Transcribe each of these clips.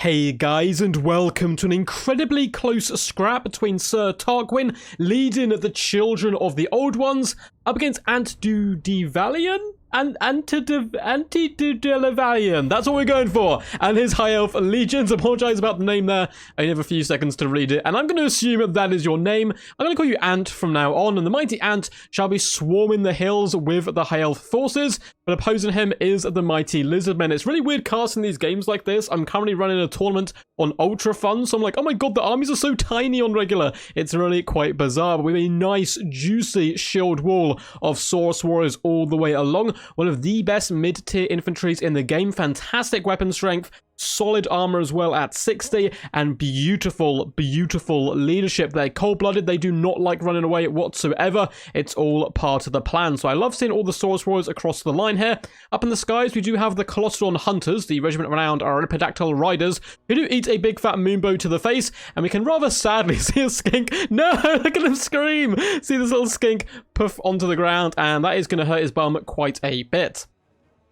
Hey guys, and welcome to an incredibly close scrap between Sir Tarquin leading the Children of the Old Ones up against Antidudevalion and Antidudevalion. That's what we're going for. And his High Elf Legions. Apologize about the name there. I only have a few seconds to read it. And I'm going to assume that is your name. I'm going to call you Ant from now on. And the mighty Ant shall be swarming the hills with the High Elf forces. But opposing him is the mighty Lizardmen. It's really weird casting these games like this. I'm currently running a tournament on Ultra Fun. So I'm like, oh my god, the armies are so tiny on regular. It's really quite bizarre. But with a nice, juicy shield wall of Saurus Warriors all the way along. One of the best mid-tier infantries in the game. Fantastic weapon strength. Solid armor as well at 60, and beautiful, beautiful leadership. They're cold-blooded. They do not like running away whatsoever. It's all part of the plan. So I love seeing all the Saurus Warriors across the line here. Up in the skies, we do have the Colossodon Hunters, the regiment around our Lepidactyl Riders, who do eat a big fat moonbow to the face, and we can rather sadly see a skink. No, look at him scream! See this little skink puff onto the ground, and that is going to hurt his bum quite a bit.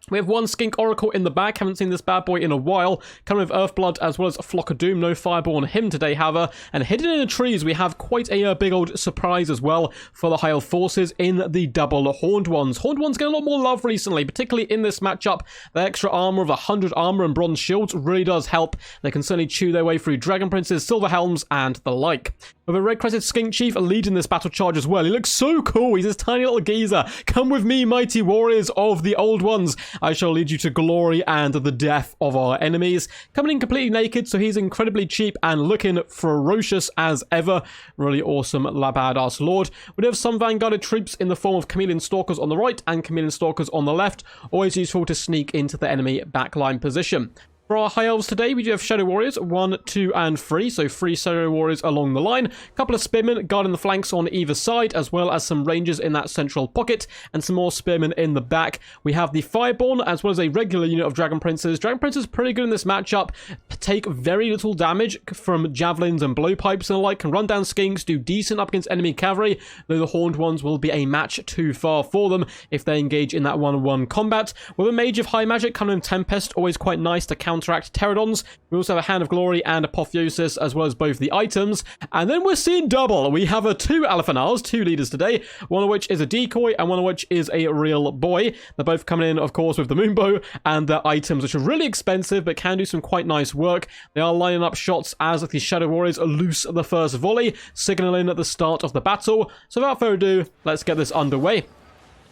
We have one Skink Oracle in the back. Haven't seen this bad boy in a while. Coming with Earthblood as well as a Flock of Doom. No Fireball on him today, however. And hidden in the trees, we have quite a big old surprise as well for the High Elf forces in the double Horned Ones. Horned Ones get a lot more love recently, particularly in this matchup. The extra armor of 100 armor and bronze shields really does help. They can certainly chew their way through Dragon Princes, Silver Helms, and the like. With a red-crested Skink Chief leading this battle charge as well. He looks so cool. He's this tiny little geezer. Come with me, mighty warriors of the old ones. I shall lead you to glory and the death of our enemies. Coming in completely naked, so he's incredibly cheap and looking ferocious as ever. Really awesome badass lord. We do have some vanguarded troops in the form of Chameleon Stalkers on the right and Chameleon Stalkers on the left. Always useful to sneak into the enemy backline position. For our High Elves today, we do have Shadow Warriors, 1, 2, and 3, so 3 Shadow Warriors along the line. A couple of Spearmen guarding the flanks on either side, as well as some Rangers in that central pocket, and some more Spearmen in the back. We have the Fireborn, as well as a regular unit of Dragon Princes. Dragon Princes pretty good in this matchup, take very little damage from Javelins and Blowpipes and the like, can run down Skinks, do decent up against enemy cavalry, though the Horned Ones will be a match too far for them if they engage in that one-on-one combat. With a Mage of High Magic coming in Tempest, always quite nice to counteract Pterodons. We also have a Hand of Glory and Apotheosis, as well as both the items. And then we're seeing double. We have a 2 Alphanars, 2 leaders today, one of which is a decoy and one of which is a real boy. They're both coming in, of course, with the Moonbow and their items, which are really expensive but can do some quite nice work. They are lining up shots as the Shadow Warriors loose the first volley, signaling at the start of the battle. So without further ado, let's get this underway.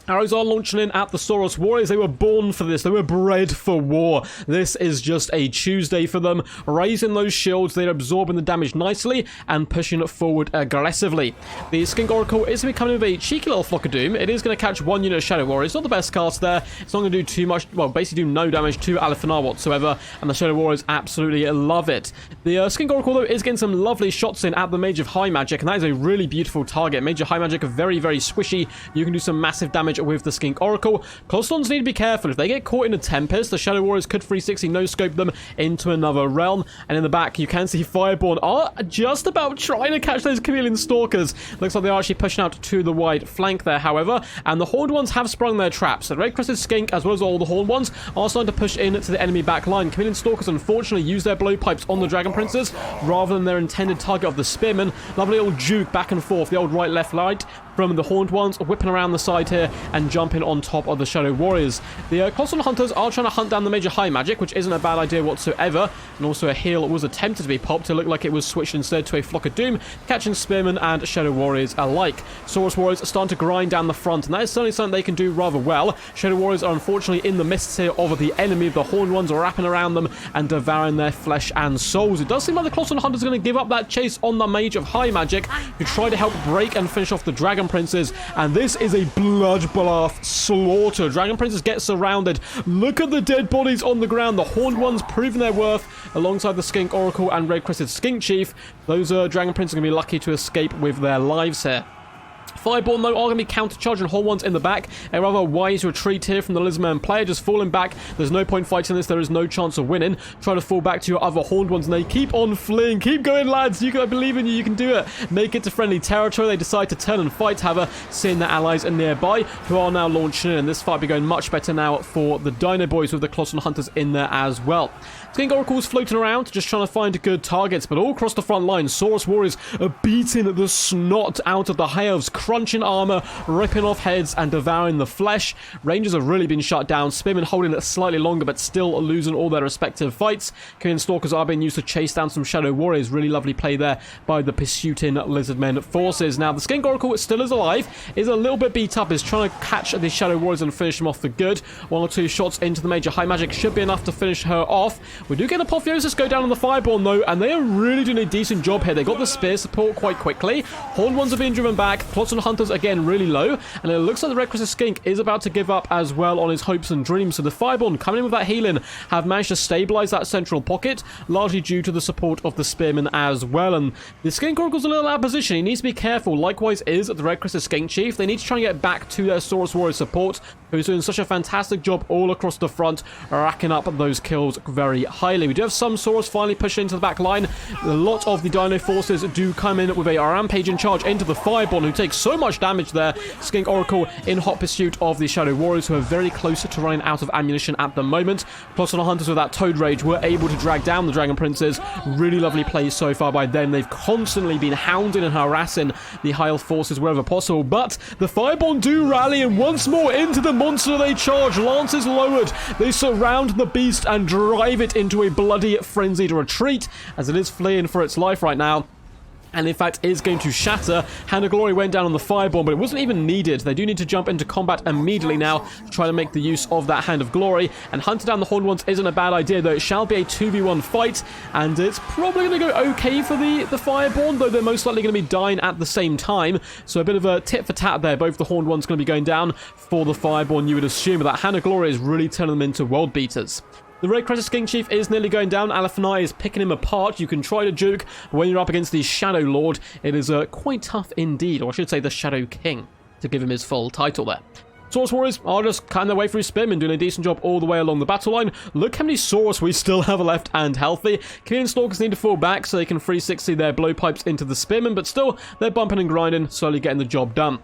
Arrows are launching in at the Saurus Warriors. They were born for this. They were bred for war. This is just a Tuesday for them. Raising those shields, they're absorbing the damage nicely and pushing it forward aggressively. The Skink Oracle is going to be coming with a cheeky little Flock of Doom. It is going to catch one unit of Shadow Warriors. Not the best cast there. It's not going to do too much, well, basically do no damage to Alphanar whatsoever, and the Shadow Warriors absolutely love it. The Skink Oracle, though, is getting some lovely shots in at the Mage of High Magic, and that is a really beautiful target. Mage of High Magic are very, very squishy. You can do some massive damage with the Skink Oracle. Colossodons need to be careful. If they get caught in a Tempest, the Shadow Warriors could 360 no-scope them into another realm. And in the back, you can see Fireborn are just about trying to catch those Chameleon Stalkers. Looks like they are actually pushing out to the wide flank there, however. And the Horned Ones have sprung their traps. The Red-Crested Skink, as well as all the Horned Ones, are starting to push in to the enemy back line. Chameleon Stalkers, unfortunately, use their blowpipes on the Dragon Princes rather than their intended target of the Spearmen. Lovely little juke back and forth, the old right, left, right, from the Horned Ones, whipping around the side here and jumping on top of the Shadow Warriors. The Colossal Hunters are trying to hunt down the Major High Magic, which isn't a bad idea whatsoever, and also a heal was attempted to be popped. It looked like it was switched instead to a Flock of Doom, catching Spearmen and Shadow Warriors alike. Saurus Warriors are starting to grind down the front, and that is certainly something they can do rather well. Shadow Warriors are unfortunately in the mists here of the enemy. The Horned Ones are wrapping around them and devouring their flesh and souls. It does seem like the Colossal Hunters are going to give up that chase on the Mage of High Magic, who try to help break and finish off the Dragon Princes, and this is a bloodbath slaughter. Dragon Princes get surrounded. Look at the dead bodies on the ground. The Horned Ones proving their worth alongside the Skink Oracle and Red-Crested Skink Chief. Those Dragon Princes are going to be lucky to escape with their lives here. Fireborn, though, are going to be counter-charging Horned Ones in the back. A rather wise retreat here from the Lizardmen player, just falling back. There's no point fighting this. There is no chance of winning. Try to fall back to your other Horned Ones, and they keep on fleeing. Keep going, lads. I believe in you. You can do it. Make it to friendly territory. They decide to turn and fight, however, seeing their allies are nearby, who are now launching in. And this fight will be going much better now for the Dino Boys with the Colossal Hunters in there as well. Skink Oracles floating around, just trying to find good targets, but all across the front line, Saurus Warriors are beating the snot out of the High Elves, crunching armor, ripping off heads, and devouring the flesh. Rangers have really been shut down. Spearmen holding it slightly longer, but still losing all their respective fights. Chameleon Stalkers are being used to chase down some Shadow Warriors. Really lovely play there by the pursuing Lizardmen forces. Now, the Skink Oracle still is alive, is a little bit beat up, is trying to catch the Shadow Warriors and finish them off for good. 1 or 2 shots into the Major High Magic should be enough to finish her off. We do get Apotheosis go down on the Fireborn, though, and they are really doing a decent job here. They got the spear support quite quickly. Horned Ones are being driven back. Plots on Hunters, again, really low, and it looks like the Red Crested Skink is about to give up as well on his hopes and dreams. So the Fireborn, coming in with that healing, have managed to stabilize that central pocket, largely due to the support of the Spearmen as well. And the Skink Oracle's a little out of position. He needs to be careful. Likewise is the Red Crested Skink Chief. They need to try and get back to their Saurus Warrior support, who's doing such a fantastic job all across the front, racking up those kills very highly. We do have some Saurus finally pushing into the back line. A lot of the Dino forces do come in with a rampaging charge into the Fireborn, who takes so much damage there. Skink Oracle in hot pursuit of the Shadow Warriors, who are very close to running out of ammunition at the moment. Plus on the Hunters with that Toad Rage were able to drag down the Dragon Princes. Really lovely plays so far by them. They've constantly been hounding and harassing the High Elf forces wherever possible, but the Fireborn do rally, and once more into the monster they charge. Lances lowered. They surround the beast and drive it into a bloody frenzied retreat, as it is fleeing for its life right now, and in fact is going to shatter. Hand of Glory went down on the Fireborn, but it wasn't even needed. They do need to jump into combat immediately now to try to make the use of that Hand of Glory, and hunting down the Horned Ones isn't a bad idea, though it shall be a 2v1 fight, and it's probably going to go okay for the Fireborn, though they're most likely going to be dying at the same time, so a bit of a tit for tat there. Both the Horned Ones going to be going down for the Fireborn, you would assume, but that Hand of Glory is really turning them into world beaters. The Red Crested Skink Chief is nearly going down. Alephani is picking him apart. You can try to juke, but when you're up against the Shadow Lord, it is quite tough indeed, or I should say the Shadow King, to give him his full title there. Saurus Warriors are just cutting their way through Spearmen, doing a decent job all the way along the battle line. Look how many Saurus we still have left and healthy. Chameleon Stalkers need to fall back so they can 360 their blowpipes into the Spearmen, but still, they're bumping and grinding, slowly getting the job done.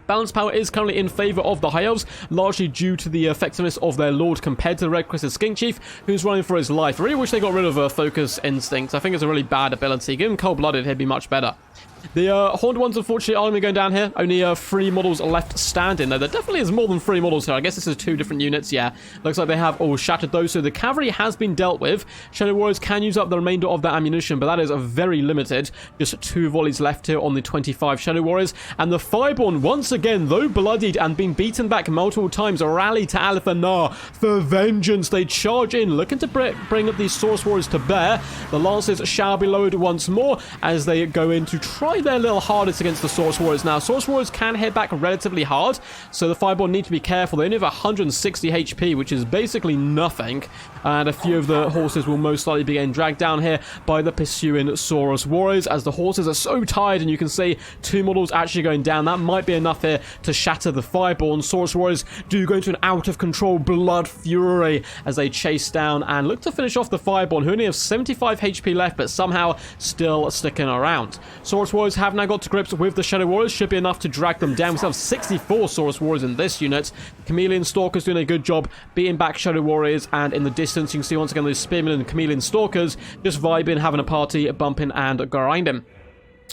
Balance power is currently in favour of the High Elves, largely due to the effectiveness of their Lord compared to the Red Crested Skink Chief, who's running for his life. I really wish they got rid of Focus Instinct. I think it's a really bad ability. Give him Cold-Blooded, he'd be much better. The Horned Ones, unfortunately, are going to be going down here. Only 3 models left standing, though. There definitely is more than 3 models here. I guess this is 2 different units, yeah. Looks like they have all shattered those, so the cavalry has been dealt with. Shadow Warriors can use up the remainder of their ammunition, but that is very limited. Just 2 volleys left here on the 25 Shadow Warriors. And the Fireborn, once again, though bloodied and been beaten back multiple times, rally to Alephani for vengeance. They charge in, looking to bring up these Saurus Warriors to bear. The Lances shall be lowered once more as they go in to try their little hardest against the Saurus Warriors. Now, Saurus Warriors can hit back relatively hard, so the Fireborn need to be careful. They only have 160 HP, which is basically nothing, and a few of the horses will most likely be getting dragged down here by the pursuing Saurus Warriors, as the horses are so tired, and you can see 2 models actually going down. That might be enough here to shatter the Fireborn. Saurus Warriors do go into an out-of-control blood fury as they chase down and look to finish off the Fireborn, who only have 75 HP left, but somehow still sticking around. Saurus Warriors have now got to grips with the Shadow Warriors. Should be enough to drag them down. We still have 64 Saurus Warriors in this unit. Chameleon Stalkers doing a good job beating back Shadow Warriors, and in the distance you can see once again those Spearmen and Chameleon Stalkers just vibing, having a party, bumping and grinding.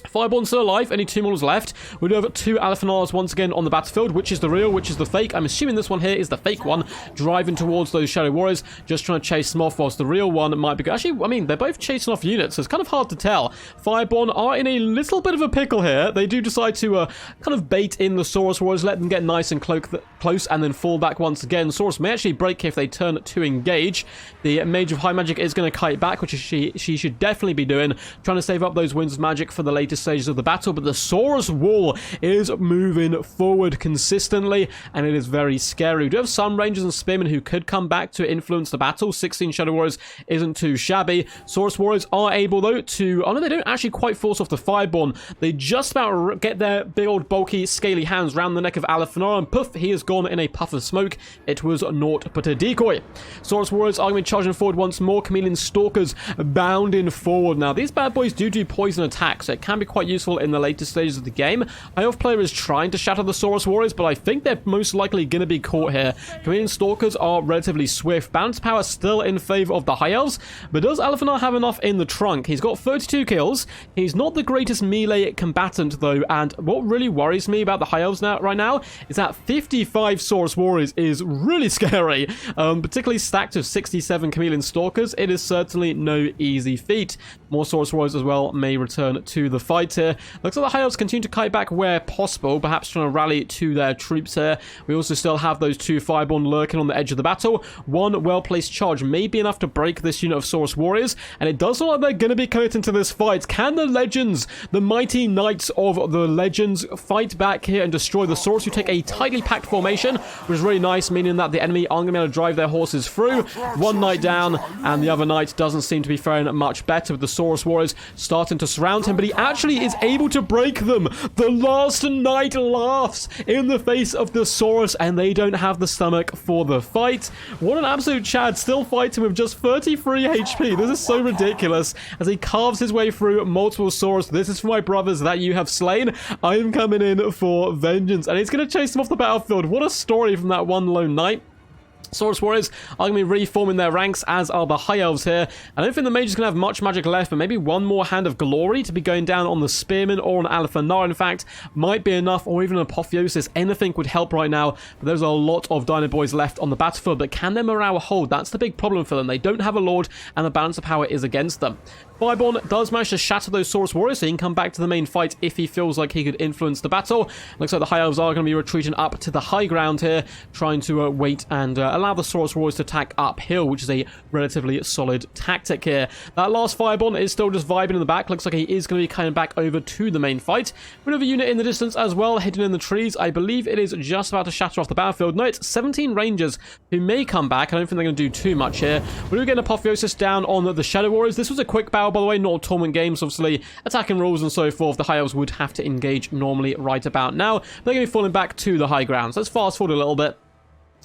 Fireborn still alive, only 2 models left. We do have 2 Alephanars once again on the battlefield. Which is the real, which is the fake? I'm assuming this one here is the fake one, driving towards those Shadow Warriors, just trying to chase them off, whilst the real one might be... Actually, I mean, they're both chasing off units, so it's kind of hard to tell. Fireborn are in a little bit of a pickle here. They do decide to kind of bait in the Saurus Warriors, let them get nice and close, and then fall back once again. Saurus may actually break if they turn to engage. The Mage of High Magic is going to kite back, which she should definitely be doing, trying to save up those Winds of Magic for the later stages of the battle, but the Saurus wall is moving forward consistently, and it is very scary. We do have some Rangers and Spearmen who could come back to influence the battle. 16 Shadow Warriors isn't too shabby. Saurus Warriors are able, though, to... Oh, no, they don't actually quite force off the Fireborn. They just about get their big old bulky, scaly hands round the neck of Alephani, and poof, he is gone in a puff of smoke. It was naught but a decoy. Saurus Warriors are going to be charging forward once more. Chameleon Stalkers bounding forward. Now, these bad boys do poison attacks, so it can be quite useful in the later stages of the game. High Elf player is trying to shatter the Saurus Warriors, but I think they're most likely going to be caught here. Chameleon Stalkers are relatively swift. Balance power still in favor of the High Elves, but does Alphanar have enough in the trunk? He's got 32 kills. He's not the greatest melee combatant, though, and what really worries me about the High Elves right now is that 55 Saurus Warriors is really scary, particularly stacked with 67 Chameleon Stalkers. It is certainly no easy feat. More Saurus Warriors as well may return to the fight here. Looks like the High Elves continue to kite back where possible, perhaps trying to rally to their troops here. We also still have those two Fireborn lurking on the edge of the battle. One well-placed charge may be enough to break this unit of Saurus Warriors, and it does look like they're going to be committing to this fight. Can the Legends, the mighty Knights of the Legends, fight back here and destroy the Saurus, who take a tightly packed formation, which is really nice, meaning that the enemy aren't going to be able to drive their horses through. One knight down, and the other knight doesn't seem to be faring much better, with the Saurus Warriors starting to surround him, but he actually is able to break them. The last knight laughs in the face of the Saurus, and they don't have the stomach for the fight. What an absolute Chad, still fighting with just 33 HP. This is so ridiculous, as he carves his way through multiple Saurus. This is for my brothers that you have slain. I am coming in for vengeance, and he's going to chase them off the battlefield. What a story from that one lone knight. Saurus Warriors are going to be reforming their ranks, as are the High Elves here. I don't think the Mage's going to have much magic left, but maybe one more Hand of Glory to be going down on the Spearmen or on Alphanar, in fact, might be enough, or even an Apotheosis. Anything would help right now, but there's a lot of Dino Boys left on the battlefield, but can their morale hold? That's the big problem for them. They don't have a Lord, and the balance of power is against them. Fireborn does manage to shatter those Saurus Warriors, so he can come back to the main fight if he feels like he could influence the battle. Looks like the High Elves are going to be retreating up to the high ground here, trying to wait and allow the Saurus Warriors to attack uphill, which is a relatively solid tactic here. That last Fireborn is still just vibing in the back. Looks like he is going to be coming back over to the main fight. Another unit in the distance as well, hidden in the trees. I believe it is just about to shatter off the battlefield. No, it's 17 Rangers who may come back. I don't think they're going to do too much here. We're going to get an Apotheosis down on the Shadow Warriors. This was a quick battle, by the way, not tournament games. Obviously, attacking rules and so forth, the High Elves would have to engage normally right about now. They're going to be falling back to the high ground. So let's fast forward a little bit.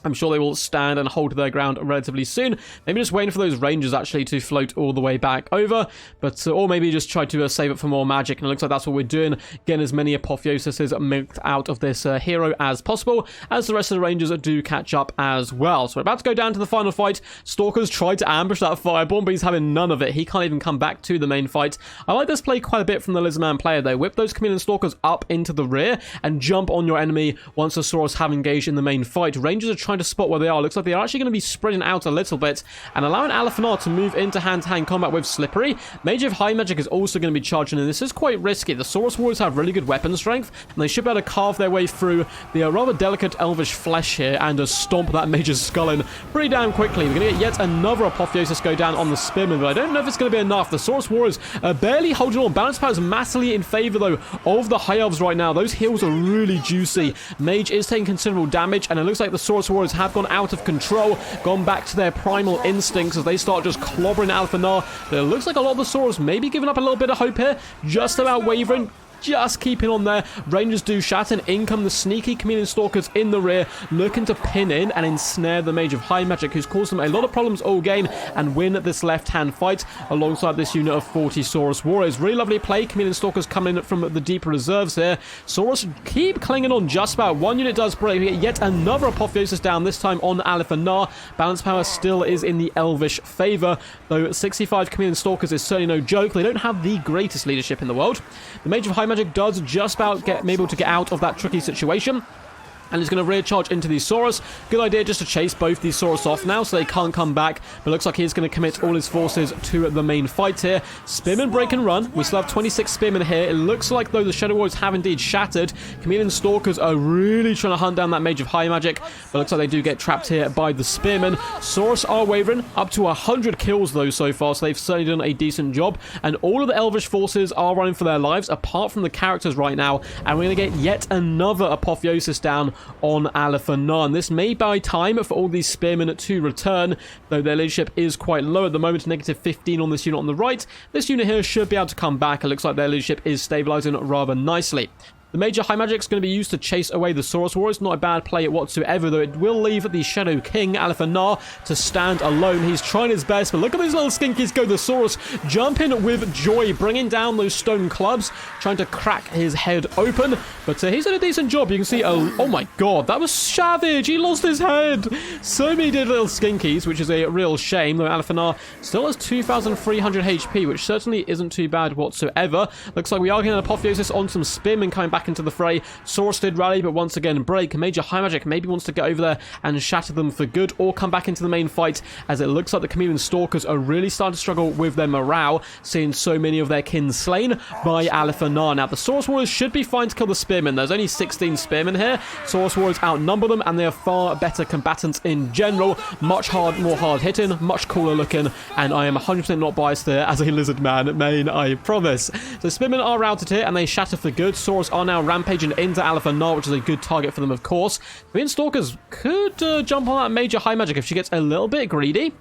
I'm sure they will stand and hold their ground relatively soon. Maybe just waiting for those Rangers actually to float all the way back over, but or maybe just try to save it for more magic. And it looks like that's what we're doing, getting as many Apotheoses milked out of this hero as possible, as the rest of the Rangers do catch up as well. So we're about to go down to the final fight. Stalkers tried to ambush that Fireborn, but he's having none of it. He can't even come back to the main fight. I like this play quite a bit from the Lizardman player, though. Whip those Chameleon Stalkers up into the rear and jump on your enemy once the Saurus have engaged in the main fight. Rangers are trying to spot where they are. Looks like they're actually going to be spreading out a little bit and allowing Alphanar to move into hand-to-hand combat with Slippery. Mage of High Magic is also going to be charging, and this is quite risky. The Saurus Warriors have really good weapon strength, and they should be able to carve their way through the rather delicate elvish flesh here and stomp that Mage's skull in pretty damn quickly. We're going to get yet another Apotheosis go down on the Spearman, but I don't know if it's going to be enough. The Saurus Warriors are barely holding on. Balance power is massively in favor, though, of the High Elves right now. Those heals are really juicy. Mage is taking considerable damage, and it looks like the Saurus Warriors have gone out of control, gone back to their primal instincts as they start just clobbering Alphanar. But it looks like a lot of the Saurus maybe giving up a little bit of hope here, just about wavering. Just keeping on there. Rangers do shatter, and in come the sneaky Chameleon Stalkers in the rear, looking to pin in and ensnare the Mage of High Magic, who's caused them a lot of problems all game, and win this left-hand fight alongside this unit of 40 Saurus Warriors. Really lovely play. Chameleon Stalkers coming in from the deep reserves here. Saurus keep clinging on just about. One unit does break. We get yet another Apotheosis down, this time on Alphanar. Balance power still is in the Elvish favor, though 65 Chameleon Stalkers is certainly no joke. They don't have the greatest leadership in the world. The Mage of High Magic does just about get able to get out of that tricky situation, and is going to rear charge into these Saurus. Good idea just to chase both these Saurus off now so they can't come back, but looks like he's going to commit all his forces to the main fight here. Spearmen break and run. We still have 26 Spearmen here. It looks like, though, the Shadow Warriors have indeed shattered. Chameleon Stalkers are really trying to hunt down that Mage of High Magic, but looks like they do get trapped here by the Spearmen. Saurus are wavering, up to 100 kills, though, so far, so they've certainly done a decent job, and all of the Elvish forces are running for their lives, apart from the characters right now, and we're going to get yet another Apotheosis down on Alphanar. This may buy time for all these Spearmen to return, though their leadership is quite low at the moment, negative 15 on this unit on the right. This unit here should be able to come back. It looks like their leadership is stabilizing rather nicely. The Major High Magic is going to be used to chase away the Saurus Warriors. Not a bad play whatsoever, though it will leave the Shadow King, Alphanar, to stand alone. He's trying his best, but look at these little skinkies go. The Saurus jump in with joy, bringing down those stone clubs, trying to crack his head open. But he's done a decent job. You can see, oh my god, that was savage. He lost his head. So many dead little skinkies, which is a real shame, though Alphanar still has 2,300 HP, which certainly isn't too bad whatsoever. Looks like we are getting an Apotheosis on some Spearmen coming back into the fray. Saurus did rally, but once again break. Major High Magic maybe wants to get over there and shatter them for good, or come back into the main fight, as it looks like the Chameleon Stalkers are really starting to struggle with their morale, seeing so many of their kin slain by Alphanar. Now, the Saurus Warriors should be fine to kill the Spearmen. There's only 16 Spearmen here. Saurus Warriors outnumber them, and they are far better combatants in general. Much more hard-hitting, much cooler looking, and I am 100% not biased there as a Lizardman main, I promise. So Spearmen are routed here, and they shatter for good. Saurus are now rampaging into Alphanar, which is a good target for them, of course. Chameleon Stalkers could jump on that Major High Magic if she gets a little bit greedy.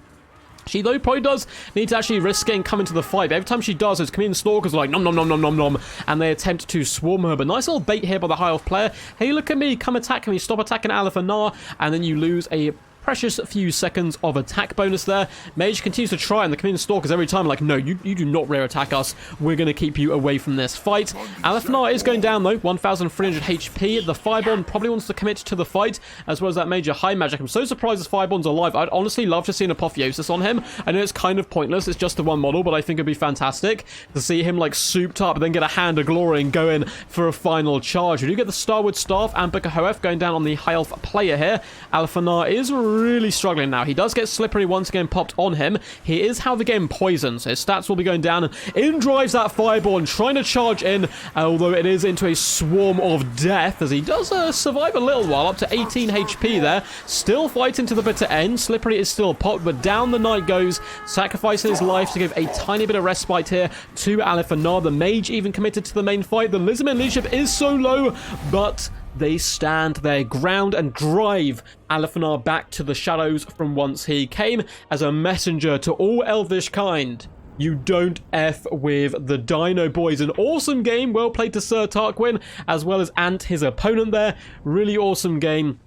She, though, probably does need to actually risk it and come into the fight. But every time she does, those Chameleon Stalkers are like, nom nom nom nom nom nom, and they attempt to swarm her. But nice little bait here by the High Elf player. Hey, look at me, come attack me, stop attacking Alphanar, and then you lose a precious few seconds of attack bonus there. Mage continues to try, and the Chameleon Stalkers every time are like, no, you do not rear attack us. We're going to keep you away from this fight. Alphanar is going down, though, 1,300 HP. The Firebond probably wants to commit to the fight, as well as that Major High Magic. I'm so surprised this Firebond's alive. I'd honestly love to see an Apotheosis on him. I know it's kind of pointless. It's just the one model, but I think it'd be fantastic to see him, like, souped up, and then get a Hand of Glory and go in for a final charge. We do get the Starwood Staff and Booker Hoef going down on the High Elf player here. Alphanar is really struggling now. He does get Slippery once again popped on him. He is how the game poisons. So his stats will be going down. And in drives that Fireborn, trying to charge in, although it is into a swarm of death, as he does survive a little while, up to 18 HP there. Still fighting to the bitter end. Slippery is still popped, but down the knight goes, sacrificing his life to give a tiny bit of respite here to Alphanar. The Mage even committed to the main fight. The Lizardmen leadership is so low, but they stand their ground and drive Alphanar back to the shadows from whence he came, as a messenger to all elvish kind. You don't F with the Dino Boys. An awesome game. Well played to Sir Tarquin, as well as Ant, his opponent there. Really awesome game.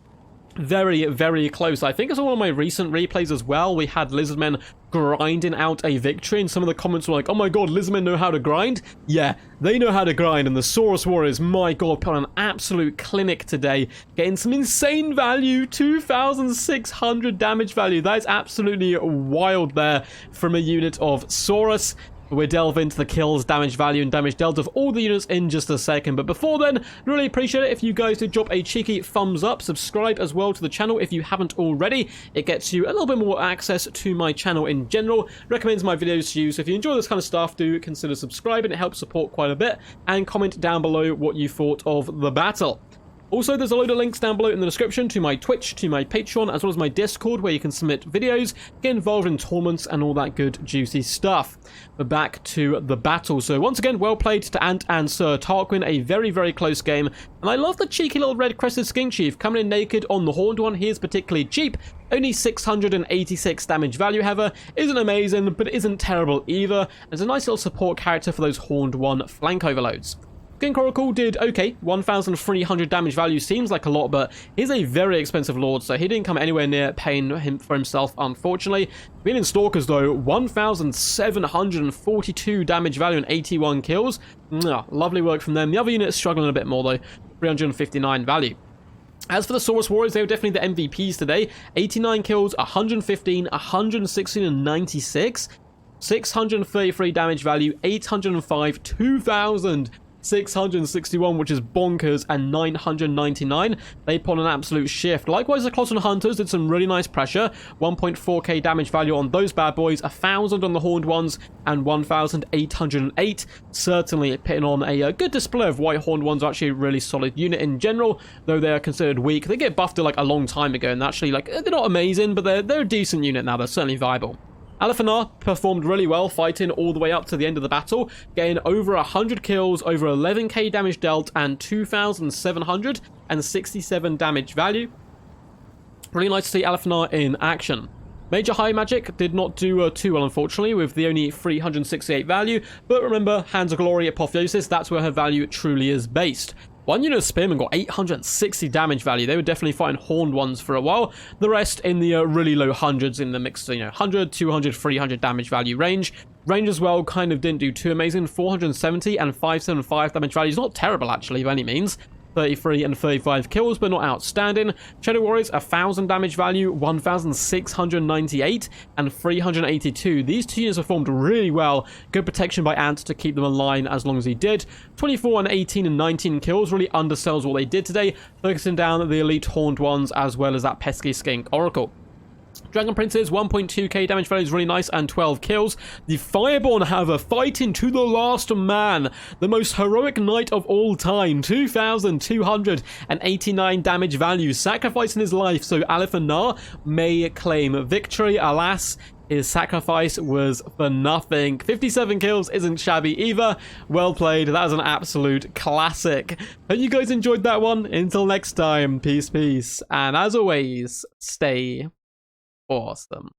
Very, very close. I think it's one of my recent replays as well. We had Lizardmen grinding out a victory, and some of the comments were like, oh my god, Lizardmen know how to grind? Yeah, they know how to grind, and the Saurus Warriors, my god, put on an absolute clinic today, getting some insane value, 2,600 damage value. That is absolutely wild there from a unit of Saurus. We'll delve into the kills, damage value, and damage dealt of all the units in just a second. But before then, really appreciate it if you guys do drop a cheeky thumbs up. Subscribe as well to the channel if you haven't already. It gets you a little bit more access to my channel in general. Recommends my videos to you. So if you enjoy this kind of stuff, do consider subscribing. It helps support quite a bit. And comment down below what you thought of the battle. Also, there's a load of links down below in the description to my Twitch, to my Patreon, as well as my Discord, where you can submit videos, get involved in tournaments, and all that good, juicy stuff. But back to the battle. So once again, well played to Ant and Sir Tarquin. A very, very close game. And I love the cheeky little red-crested Skink Chief coming in naked on the Horned one. He is particularly cheap. Only 686 damage value, however. Isn't amazing, but isn't terrible either. It's a nice little support character for those Horned one flank overloads. Skink Oracle did okay, 1,300 damage value seems like a lot, but he's a very expensive lord, so he didn't come anywhere near paying him for himself, unfortunately. Being in Stalkers, though, 1,742 damage value and 81 kills. Lovely work from them. The other unit is struggling a bit more, though, 359 value. As for the Saurus Warriors, they were definitely the MVPs today. 89 kills, 115, 116, and 96. 633 damage value, 805, 2,661, which is bonkers, and 999. They put on an absolute shift. Likewise, the Cloton Hunters did some really nice pressure. 1.4k damage value on those bad boys, 1,000 on the Horned ones, and 1,808. Certainly putting on a good display of why Horned ones are actually a really solid unit in general, though they are considered weak. They get buffed like a long time ago, and actually, like, they're not amazing, but they're a decent unit now. They're certainly viable. Alphanar performed really well, fighting all the way up to the end of the battle, getting over 100 kills, over 11k damage dealt, and 2,767 damage value. Really nice to see Alphanar in action. Major High Magic did not do too well, unfortunately, with the only 368 value, but remember, Hands of Glory, Apotheosis, that's where her value truly is based. One unit of spearmen got 860 damage value. They were definitely fighting horned ones for a while. The rest in the really low hundreds, in the mixed, 100, 200, 300 damage value range. Range as well kind of didn't do too amazing. 470 and 575 damage value is not terrible, actually, by any means. 33 and 35 kills, but not outstanding. Shadow Warriors, 1,000 damage value, 1,698 and 382. These two units performed really well. Good protection by Ant to keep them aligned as long as he did. 24 and 18 and 19 kills really undersells what they did today, focusing down the elite horned ones as well as that pesky skink Oracle. Dragon Princes, 1.2k damage value is really nice, and 12 kills. The Fireborn, however, fighting to the last man. The most heroic knight of all time. 2,289 damage value, sacrificing his life so Aleph and Nar may claim victory. Alas, his sacrifice was for nothing. 57 kills isn't shabby either. Well played. That was an absolute classic. Hope you guys enjoyed that one. Until next time, peace, peace. And as always, stay awesome.